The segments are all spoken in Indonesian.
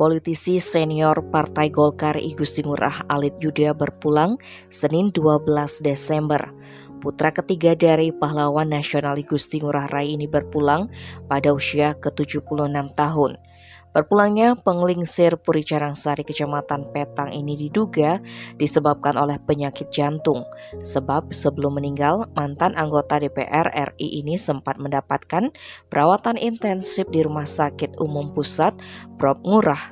Politisi senior Partai Golkar I Gusti Ngurah Alit Yuda berpulang Senin 12 Desember. Putra ketiga dari pahlawan nasional I Gusti Ngurah Rai ini berpulang pada usia ke-76 tahun. Berpulangnya penglingsir Puri Carangsari Kecamatan Petang ini diduga disebabkan oleh penyakit jantung. Sebab sebelum meninggal, mantan anggota DPR RI ini sempat mendapatkan perawatan intensif di Rumah Sakit Umum Pusat Prof. Ngurah,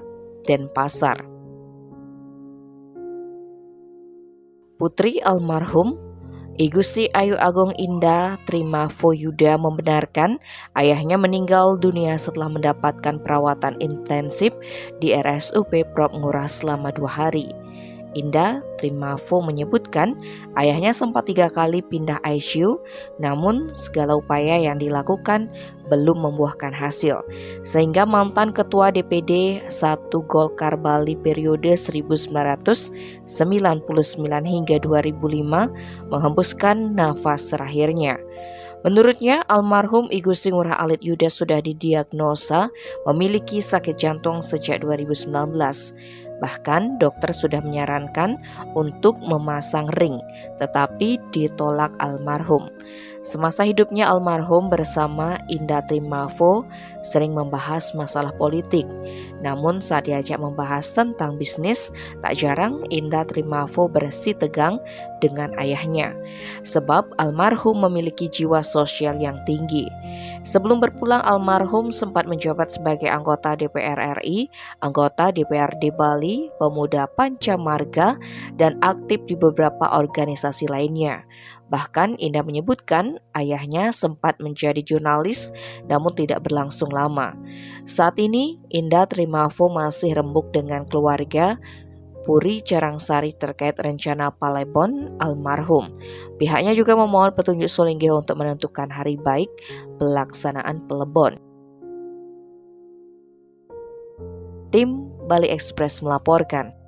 Denpasar. Putri almarhum I Gusti Ayu Agung Indah Trimavo Yuda membenarkan ayahnya meninggal dunia setelah mendapatkan perawatan intensif di RSUP Prof. Ngurah selama 2 hari. Indah Trimavo menyebutkan ayahnya sempat 3 kali pindah ICU, namun segala upaya yang dilakukan belum membuahkan hasil, sehingga mantan Ketua DPD 1 Golkar Bali periode 1999 hingga 2005 menghembuskan nafas terakhirnya. Menurutnya, almarhum I Gusti Ngurah Alit Yuda sudah didiagnosa memiliki sakit jantung sejak 2019. Bahkan dokter sudah menyarankan untuk memasang ring, tetapi ditolak almarhum. Semasa hidupnya almarhum bersama Indah Trimavo sering membahas masalah politik. Namun saat diajak membahas tentang bisnis, tak jarang Indah Trimavo bersitegang dengan ayahnya. Sebab almarhum memiliki jiwa sosial yang tinggi. Sebelum berpulang, almarhum sempat menjabat sebagai anggota DPR RI, anggota DPRD Bali, pemuda Pancamarga, dan aktif di beberapa organisasi lainnya. Bahkan Indah menyebutkan ayahnya sempat menjadi jurnalis namun tidak berlangsung lama. Saat ini Indah Trimavo masih rembuk dengan keluarga Puri Carangsari terkait rencana Palebon almarhum. Pihaknya juga memohon petunjuk Solinggeho untuk menentukan hari baik pelaksanaan Pelebon. Tim Bali Express melaporkan.